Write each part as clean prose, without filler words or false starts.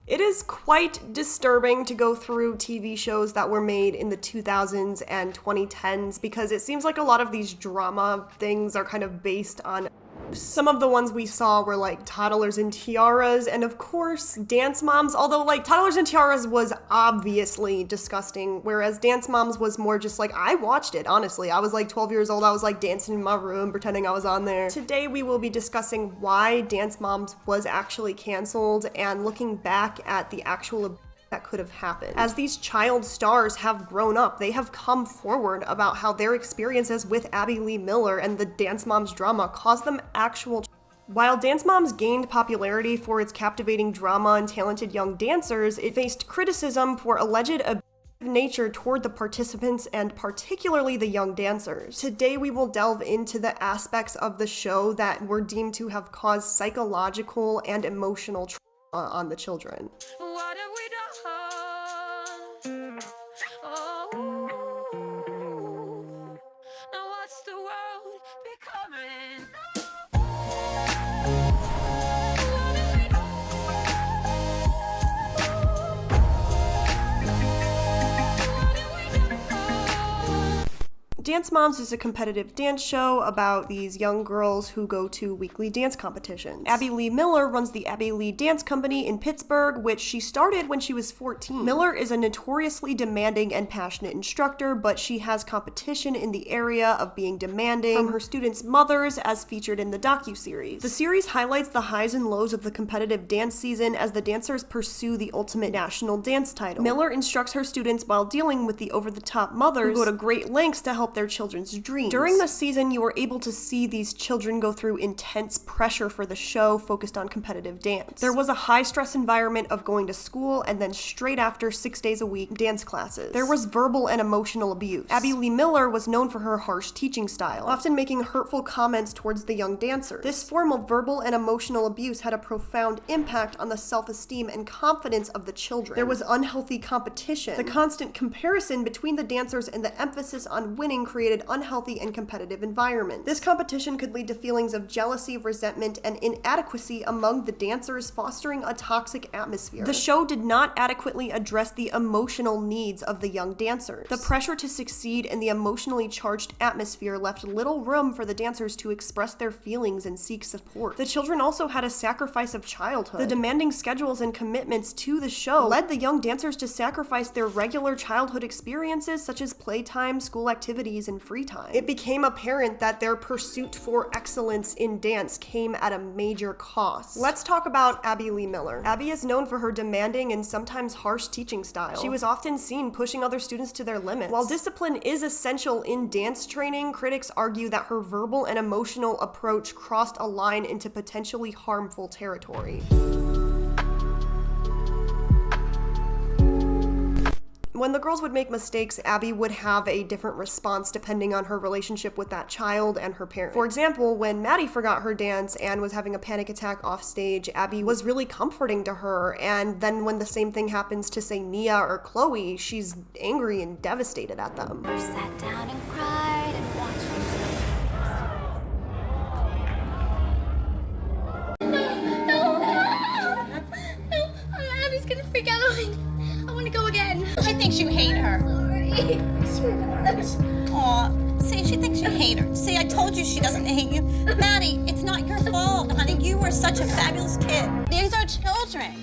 It is quite disturbing to go through TV shows that were made in the 2000s and 2010s because it seems like a lot of these drama things are kind of based on. Some of the ones we saw were like Toddlers and Tiaras and of course Dance Moms, although like Toddlers and Tiaras was obviously disgusting, whereas Dance Moms was more just like, I watched it, honestly. I was like 12 years old, I was like dancing in my room pretending I was on there. Today we will be discussing why Dance Moms was actually canceled and looking back at the actual that could have happened. As these child stars have grown up, they have come forward about how their experiences with Abby Lee Miller and the Dance Moms drama caused them actual. While Dance Moms gained popularity for its captivating drama and talented young dancers, it faced criticism for alleged abusive nature toward the participants and particularly the young dancers. Today we will delve into the aspects of the show that were deemed to have caused psychological and emotional trauma on the children. What have we done? Oh, now what's the world becoming? Dance Moms is a competitive dance show about these young girls who go to weekly dance competitions. Abby Lee Miller runs the Abby Lee Dance Company in Pittsburgh, which she started when she was 14. Miller is a notoriously demanding and passionate instructor, but she has competition in the area of being demanding from her students' mothers, as featured in the docuseries. The series highlights the highs and lows of the competitive dance season as the dancers pursue the ultimate national dance title. Miller instructs her students while dealing with the over-the-top mothers who go to great lengths to help their children's dreams. During the season, you were able to see these children go through intense pressure for the show focused on competitive dance. There was a high-stress environment of going to school and then straight after 6 days a week dance classes. There was verbal and emotional abuse. Abby Lee Miller was known for her harsh teaching style, often making hurtful comments towards the young dancers. This form of verbal and emotional abuse had a profound impact on the self-esteem and confidence of the children. There was unhealthy competition. The constant comparison between the dancers and the emphasis on winning created unhealthy and competitive environments. This competition could lead to feelings of jealousy, resentment, and inadequacy among the dancers, fostering a toxic atmosphere. The show did not adequately address the emotional needs of the young dancers. The pressure to succeed in the emotionally charged atmosphere left little room for the dancers to express their feelings and seek support. The children also had a sacrifice of childhood. The demanding schedules and commitments to the show led the young dancers to sacrifice their regular childhood experiences such as playtime, school activities, and free time. It became apparent that their pursuit for excellence in dance came at a major cost. Let's talk about Abby Lee Miller. Abby is known for her demanding and sometimes harsh teaching style. She was often seen pushing other students to their limits. While discipline is essential in dance training, critics argue that her verbal and emotional approach crossed a line into potentially harmful territory. When the girls would make mistakes, Abby would have a different response depending on her relationship with that child and her parent. For example, when Maddie forgot her dance and was having a panic attack off stage, Abby was really comforting to her, and then when the same thing happens to, say, Nia or Chloe, she's angry and devastated at them. I sat down and cried and watched Abby's gonna freak out on me. I wanna go again. She thinks you hate her. Aw, see, she thinks you hate her. See, I told you she doesn't hate you. Maddie, it's not your fault, honey. You were such a fabulous kid. These are children.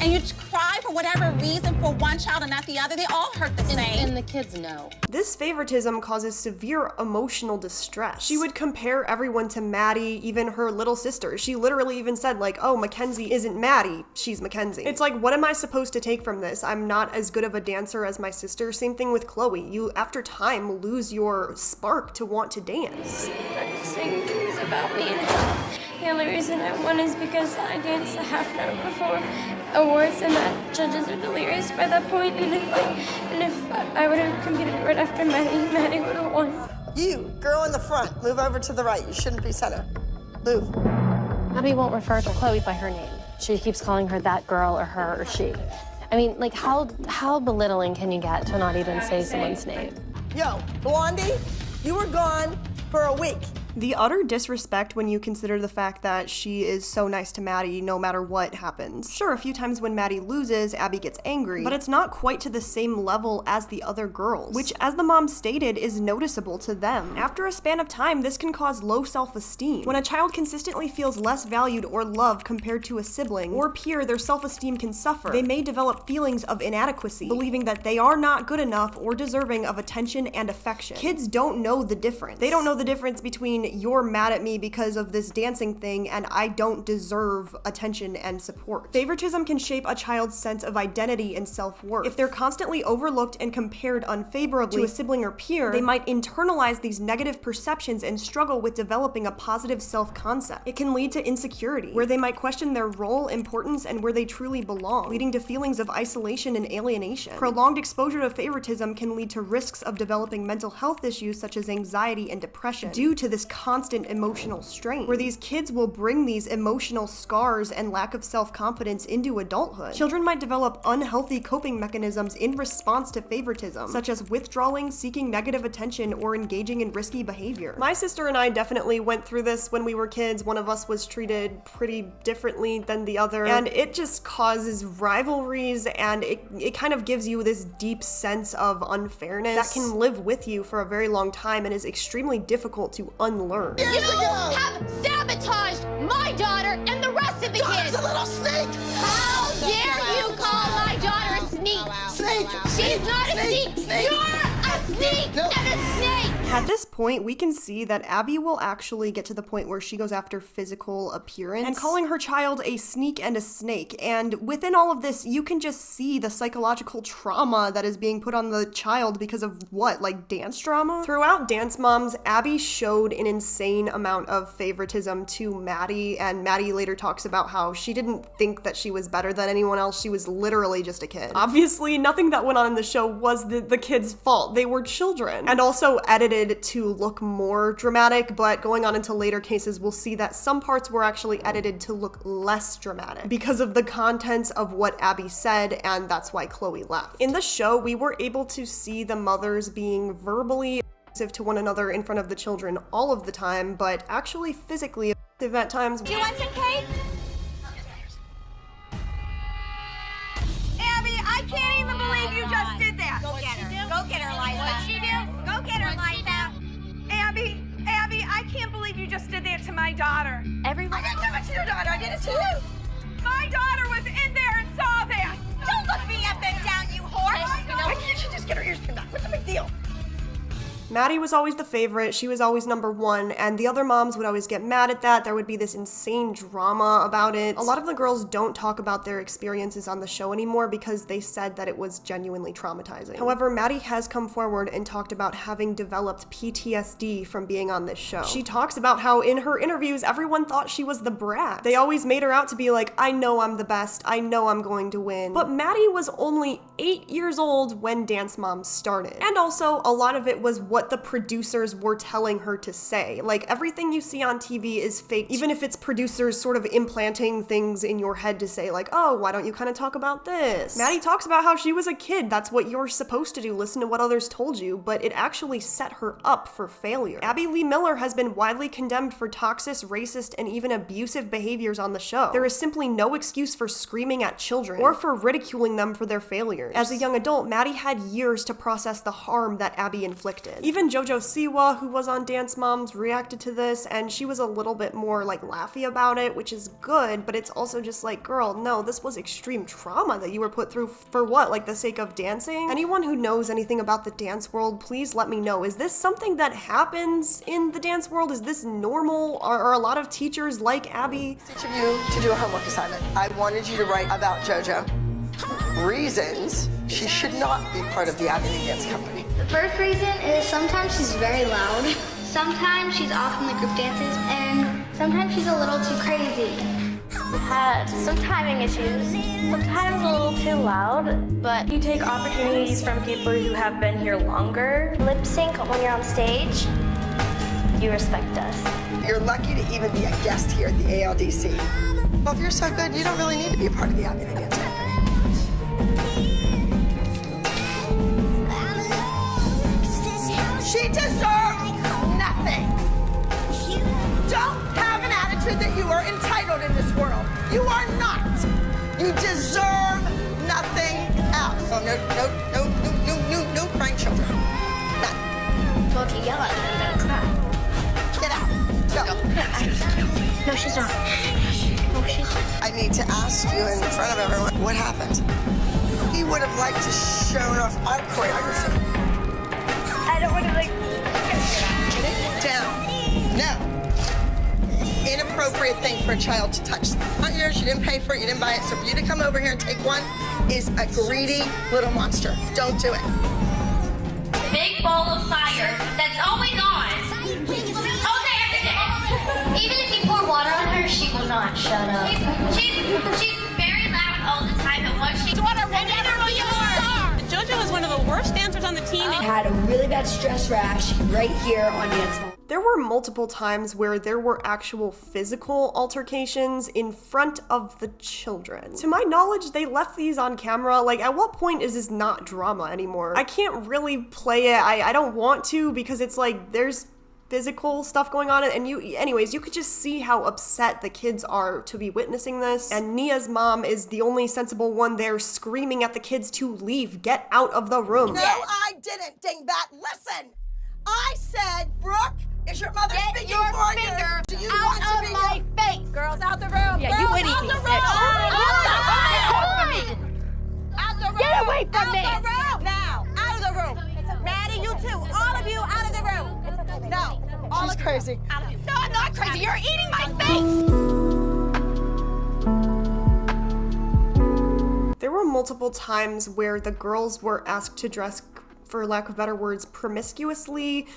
And you cry for whatever reason for one child and not the other. They all hurt the same. And the kids know. This favoritism causes severe emotional distress. She would compare everyone to Maddie, even her little sister. She literally even said, like, oh, Mackenzie isn't Maddie, she's Mackenzie. It's like, what am I supposed to take from this? I'm not as good of a dancer as my sister. Same thing with Chloe. You, after time, lose your spark to want to dance. Saying things about me, and the only reason I won is because I danced a half an hour before awards, and that judges are delirious by that point. And if I would have competed right after Maddie would have won. You, girl in the front, move over to the right. You shouldn't be center. Move. Abby won't refer to Chloe by her name. She keeps calling her that girl or her or she. I mean, like, how belittling can you get to not even say someone's name? Yo, Blondie, you were gone for a week. The utter disrespect when you consider the fact that she is so nice to Maddie no matter what happens. Sure, a few times when Maddie loses, Abby gets angry, but it's not quite to the same level as the other girls, which, as the mom stated, is noticeable to them. After a span of time, this can cause low self-esteem. When a child consistently feels less valued or loved compared to a sibling or peer, their self-esteem can suffer. They may develop feelings of inadequacy, believing that they are not good enough or deserving of attention and affection. Kids don't know the difference. They don't know the difference between you're mad at me because of this dancing thing and I don't deserve attention and support. Favoritism can shape a child's sense of identity and self-worth. If they're constantly overlooked and compared unfavorably to a sibling or peer, they might internalize these negative perceptions and struggle with developing a positive self-concept. It can lead to insecurity, where they might question their role, importance, and where they truly belong, leading to feelings of isolation and alienation. Prolonged exposure to favoritism can lead to risks of developing mental health issues such as anxiety and depression due to this constant emotional strain, where these kids will bring these emotional scars and lack of self-confidence into adulthood. Children might develop unhealthy coping mechanisms in response to favoritism, such as withdrawing, seeking negative attention, or engaging in risky behavior. My sister and I definitely went through this when we were kids. One of us was treated pretty differently than the other, and it just causes rivalries, and it kind of gives you this deep sense of unfairness that can live with you for a very long time and is extremely difficult to unlearn. You have sabotaged my daughter and the rest of the kids! A little snake! How dare you call my daughter a sneak? Snake! She's not a sneak! You're a sneak and a snake! At this point, we can see that Abby will actually get to the point where she goes after physical appearance and calling her child a sneak and a snake. And within all of this, you can just see the psychological trauma that is being put on the child because of what, like dance drama? Throughout Dance Moms, Abby showed an insane amount of favoritism to Maddie, and Maddie later talks about how she didn't think that she was better than anyone else. She was literally just a kid. Obviously, nothing that went on in the show was the kids' fault. They were children. And also edited to look more dramatic, but going on into later cases, we'll see that some parts were actually edited to look less dramatic because of the contents of what Abby said, and that's why Chloe left. In the show, we were able to see the mothers being verbally abusive to one another in front of the children all of the time, but actually physically abusive at times. Do you want some cake? Abby, I can't even believe you just did that. Go get her. Go get her, Liza. What'd she do? Go get her, Liza. Abby, I can't believe you just did that to my daughter. Everyone. I didn't do it to your daughter. I did it to you. My daughter was in there and saw that. Don't look me up and down, you horse. Why can't you just get her ears pinned back? What's the big deal? Maddie was always the favorite, she was always number one, and the other moms would always get mad at that. There would be this insane drama about it. A lot of the girls don't talk about their experiences on the show anymore because they said that it was genuinely traumatizing. However, Maddie has come forward and talked about having developed PTSD from being on this show. She talks about how in her interviews, everyone thought she was the brat. They always made her out to be like, I know I'm the best, I know I'm going to win. But Maddie was only 8 years old when Dance Moms started. And also, a lot of it was what the producers were telling her to say. Like, everything you see on TV is fake, even if it's producers sort of implanting things in your head to say like, oh, why don't you kind of talk about this? Maddie talks about how she was a kid. That's what you're supposed to do, listen to what others told you, but it actually set her up for failure. Abby Lee Miller has been widely condemned for toxic, racist, and even abusive behaviors on the show. There is simply no excuse for screaming at children or for ridiculing them for their failures. As a young adult, Maddie had years to process the harm that Abby inflicted. Even JoJo Siwa, who was on Dance Moms, reacted to this, and she was a little bit more like laughy about it, which is good, but it's also just like, girl, no, this was extreme trauma that you were put through for what, like the sake of dancing? Anyone who knows anything about the dance world, please let me know. Is this something that happens in the dance world? Is this normal? Are a lot of teachers like Abby? Each of you to do a homework assignment. I wanted you to write about JoJo. Reasons she should not be part of the Abby Lee Dance Company. The first reason is sometimes she's very loud, sometimes she's off in the group dances, and sometimes she's a little too crazy. We've had some timing issues, sometimes a little too loud, but you take opportunities from people who have been here longer. Lip sync when you're on stage. You respect us. You're lucky to even be a guest here at the ALDC. Well, if you're so good, you don't really need to be a part of the Abby Lee Dance Company. She deserves nothing. attitude that you are entitled in this world. You are not. You deserve nothing else. Oh, no crying children. None. Well, if you yell at me, I'm gonna cry. Get out. Go. No, she's not. No, she's not. I need to ask you in front of everyone, what happened? He would have liked to show off our choreography. I don't want to like. Get it down. No. Inappropriate thing for a child to touch. Not yours, you didn't pay for it, you didn't buy it. So for you to come over here and take one is a greedy little monster. Don't do it. Big ball of fire that's always on. All day, every day. Even if you pour water on her, she will not shut up. She's very loud all the time, and once she's water, JoJo is one of the worst dancers on the team. I had a really bad stress rash right here on dance hall. There were multiple times where there were actual physical altercations in front of the children. To my knowledge, they left these on camera. Like, at what point is this not drama anymore? I can't really play it. I don't want to, because it's like, there's physical stuff going on, and anyways, you could just see how upset the kids are to be witnessing this, and Nia's mom is the only sensible one there screaming at the kids to leave, get out of the room. No, I didn't, dingbat. Listen, I said, Brooke, is your mother speaking your for finger you? Do you out want to of be my face. Girls, out the room. Yeah, you Girls, would eat out me. the room. Out the room. Get away from me. Out the room. Now, out of the room. Maddie, you too. All of you out of the room. No. All She's of you. crazy. Out of you. No, I'm not crazy. You're eating my face. There were multiple times where the girls were asked to dress, for lack of better words, promiscuously.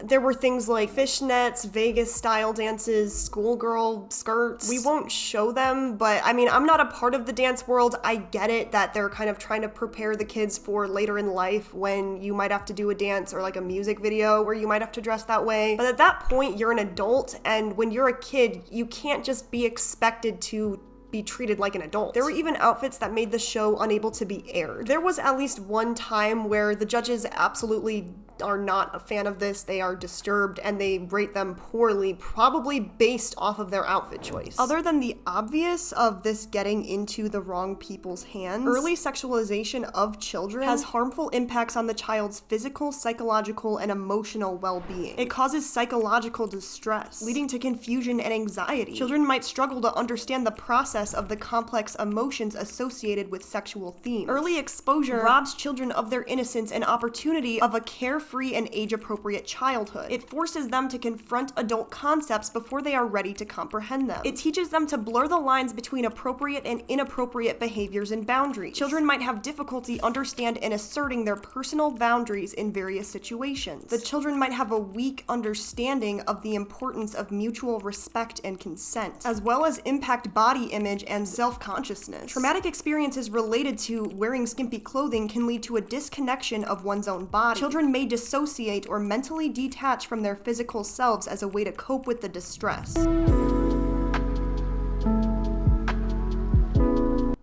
There were things like fishnets, Vegas-style dances, schoolgirl skirts. We won't show them, but I mean, I'm not a part of the dance world. I get it that they're kind of trying to prepare the kids for later in life when you might have to do a dance or like a music video where you might have to dress that way. But at that point, you're an adult, and when you're a kid, you can't just be expected to be treated like an adult. There were even outfits that made the show unable to be aired. There was at least one time where the judges absolutely are not a fan of this. They are disturbed and they rate them poorly, probably based off of their outfit choice. Other than the obvious of this getting into the wrong people's hands, early sexualization of children has harmful impacts on the child's physical, psychological, and emotional well-being. It causes psychological distress, leading to confusion and anxiety. Children might struggle to understand the process of the complex emotions associated with sexual themes. Early exposure robs children of their innocence and opportunity of a carefree and age-appropriate childhood. It forces them to confront adult concepts before they are ready to comprehend them. It teaches them to blur the lines between appropriate and inappropriate behaviors and boundaries. Children might have difficulty understanding and asserting their personal boundaries in various situations. The children might have a weak understanding of the importance of mutual respect and consent, as well as impact body image and self-consciousness. Traumatic experiences related to wearing skimpy clothing can lead to a disconnection of one's own body. Children may dissociate or mentally detach from their physical selves as a way to cope with the distress.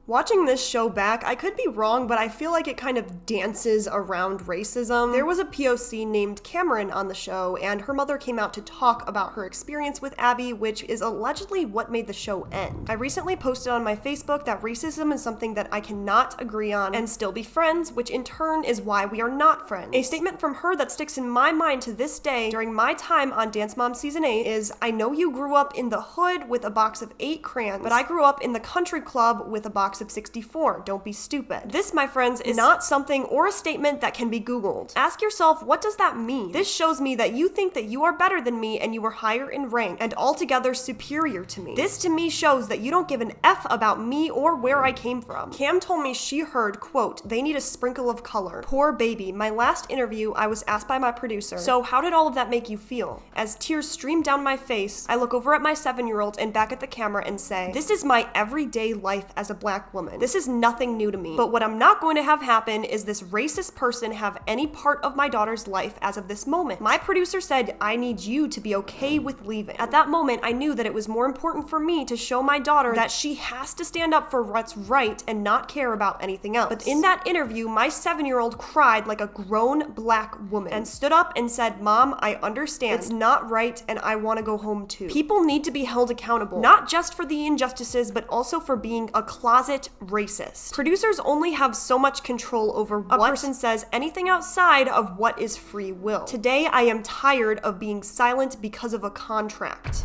Watching this show back, I could be wrong, but I feel like it kind of dances around racism. There was a POC named Cameron on the show, and her mother came out to talk about her experience with Abby, which is allegedly what made the show end. I recently posted on my Facebook that racism is something that I cannot agree on and still be friends, which in turn is why we are not friends. A statement from her that sticks in my mind to this day during my time on Dance Mom Season 8 is, "I know you grew up in the hood with a box of 8 crayons, but I grew up in the country club with a box of 64. Don't be stupid." This, my friends, is not something or a statement that can be Googled. Ask yourself, what does that mean? This shows me that you think that you are better than me and you are higher in rank and altogether superior to me. This to me shows that you don't give an F about me or where I came from. Cam told me she heard, quote, "They need a sprinkle of color." Poor baby. My last interview, I was asked by my producer, "So how did all of that make you feel?" As tears stream down my face, I look over at my 7-year-old and back at the camera and say, "This is my everyday life as a black woman. This is nothing new to me, but what I'm not going to have happen is this racist person have any part of my daughter's life as of this moment. My producer said, I need you to be okay with leaving. At that moment, I knew that it was more important for me to show my daughter that she has to stand up for what's right and not care about anything else. But in that interview, my 7-year-old cried like a grown black woman and stood up and said, Mom, I understand. It's not right and I want to go home too. People need to be held accountable, not just for the injustices, but also for being a closet racist. Producers only have so much control over what a person says. Anything outside of what is free will. Today, I am tired of being silent because of a contract.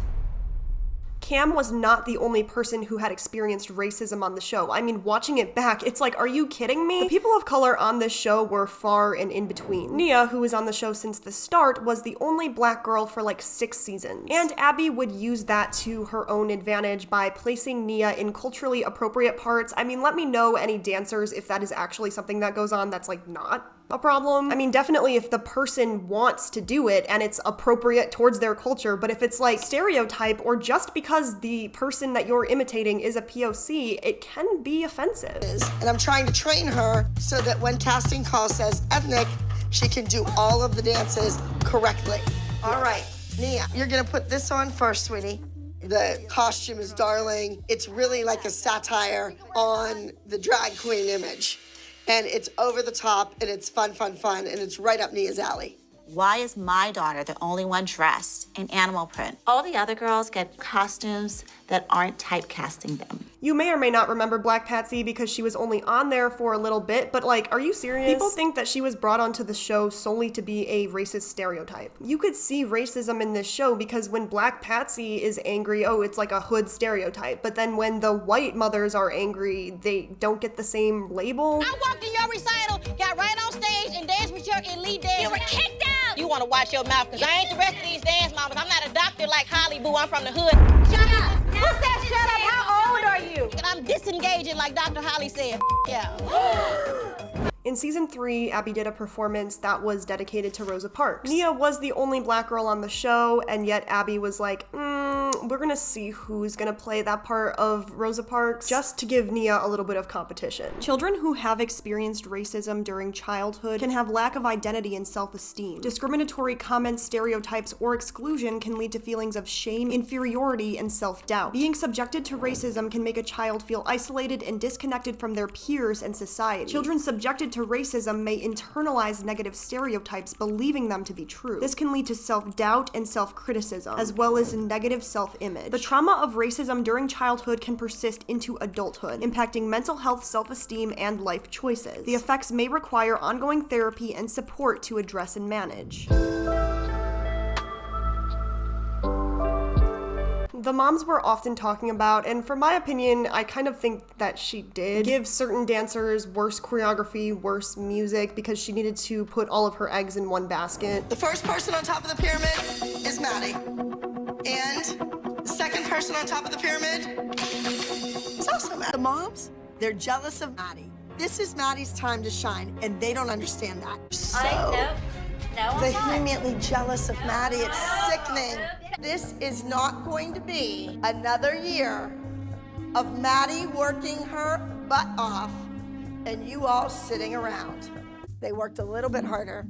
Cam was not the only person who had experienced racism on the show. I mean, watching it back, it's like, are you kidding me? The people of color on this show were far and in between. Nia, who was on the show since the start, was the only black girl for like 6 seasons. And Abby would use that to her own advantage by placing Nia in culturally appropriate parts. I mean, let me know, any dancers, if that is actually something that goes on that's like not a problem. I mean, definitely if the person wants to do it and it's appropriate towards their culture, but if it's like stereotype or just because the person that you're imitating is a POC, it can be offensive. And I'm trying to train her so that when casting call says ethnic, she can do all of the dances correctly. All right, Nia, you're gonna put this on first, sweetie. The costume is darling. It's really like a satire on the drag queen image. And it's over the top, and it's fun, and it's right up Nia's alley. Why is my daughter the only one dressed in animal print? All the other girls get costumes that aren't typecasting them. You may or may not remember Black Patsy because she was only on there for a little bit, but like, are you serious? People think that she was brought onto the show solely to be a racist stereotype. You could see racism in this show because when Black Patsy is angry, oh, it's like a hood stereotype. But then when the white mothers are angry, they don't get the same label. I walked in your recital, got right on stage, and danced with your elite dance. You were kicked out! You want to watch your mouth, because I ain't the rest of these dance mamas. I'm not a doctor like Holly Boo. I'm from the hood. Shut up! Who said shut up? How old are you? And I'm disengaging like Dr. Holly said. Yeah. In season 3, Abby did a performance that was dedicated to Rosa Parks. Nia was the only black girl on the show, and yet Abby was like, we're gonna see who's gonna play that part of Rosa Parks, just to give Nia a little bit of competition. Children who have experienced racism during childhood can have lack of identity and self-esteem. Discriminatory comments, stereotypes, or exclusion can lead to feelings of shame, inferiority, and self-doubt. Being subjected to racism can make a child feel isolated and disconnected from their peers and society. Children subjected to racism may internalize negative stereotypes, believing them to be true. This can lead to self-doubt and self-criticism, as well as negative self-image. The trauma of racism during childhood can persist into adulthood, impacting mental health, self-esteem, and life choices. The effects may require ongoing therapy and support to address and manage. The moms were often talking about, and for my opinion, I kind of think that she did give certain dancers worse choreography, worse music, because she needed to put all of her eggs in one basket. The first person on top of the pyramid is Maddie. And the second person on top of the pyramid is also Maddie. The moms, they're jealous of Maddie. This is Maddie's time to shine, and they don't understand that. So vehemently jealous of Maddie, it's sickening. This is not going to be another year of Maddie working her butt off and you all sitting around. They worked a little bit harder.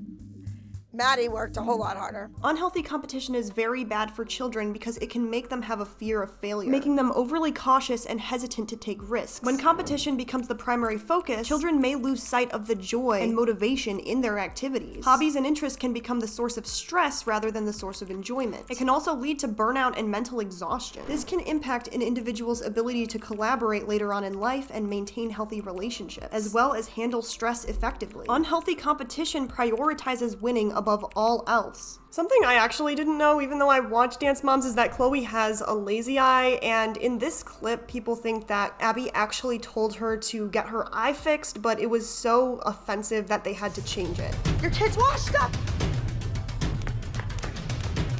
Maddie worked a whole lot harder. Unhealthy competition is very bad for children because it can make them have a fear of failure, making them overly cautious and hesitant to take risks. When competition becomes the primary focus, children may lose sight of the joy and motivation in their activities. Hobbies and interests can become the source of stress rather than the source of enjoyment. It can also lead to burnout and mental exhaustion. This can impact an individual's ability to collaborate later on in life and maintain healthy relationships, as well as handle stress effectively. Unhealthy competition prioritizes winning above all else. Something I actually didn't know, even though I watched Dance Moms, is that Chloe has a lazy eye, and in this clip, people think that Abby actually told her to get her eye fixed, but it was so offensive that they had to change it. Your kid's washed up.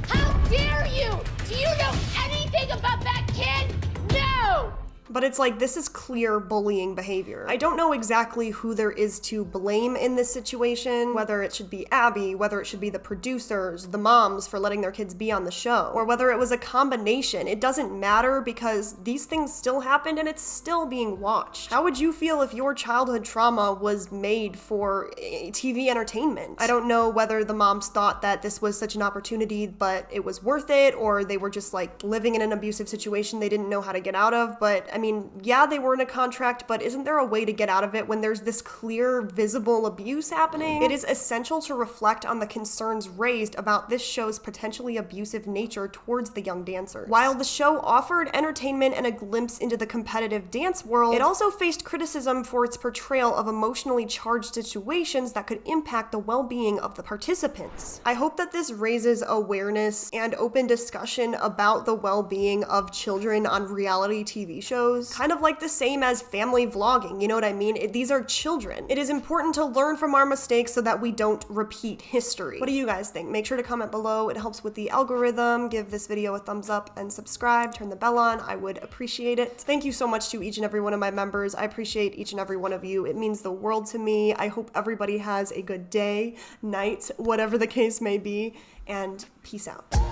How dare you? Do you know anything about that kid? No! But it's like, this is clear bullying behavior. I don't know exactly who there is to blame in this situation, whether it should be Abby, whether it should be the producers, the moms for letting their kids be on the show, or whether it was a combination. It doesn't matter because these things still happened and it's still being watched. How would you feel if your childhood trauma was made for TV entertainment? I don't know whether the moms thought that this was such an opportunity, but it was worth it, or they were just like living in an abusive situation they didn't know how to get out of. But I mean, yeah, they were in a contract, but isn't there a way to get out of it when there's this clear, visible abuse happening? It is essential to reflect on the concerns raised about this show's potentially abusive nature towards the young dancers. While the show offered entertainment and a glimpse into the competitive dance world, it also faced criticism for its portrayal of emotionally charged situations that could impact the well-being of the participants. I hope that this raises awareness and open discussion about the well-being of children on reality TV shows, kind of like the same as family vlogging, you know what I mean? These are children. It is important to learn from our mistakes so that we don't repeat history. What do you guys think? Make sure to comment below. It helps with the algorithm. Give this video a thumbs up and subscribe. Turn the bell on. I would appreciate it. Thank you so much to each and every one of my members. I appreciate each and every one of you. It means the world to me. I hope everybody has a good day, night, whatever the case may be, and peace out.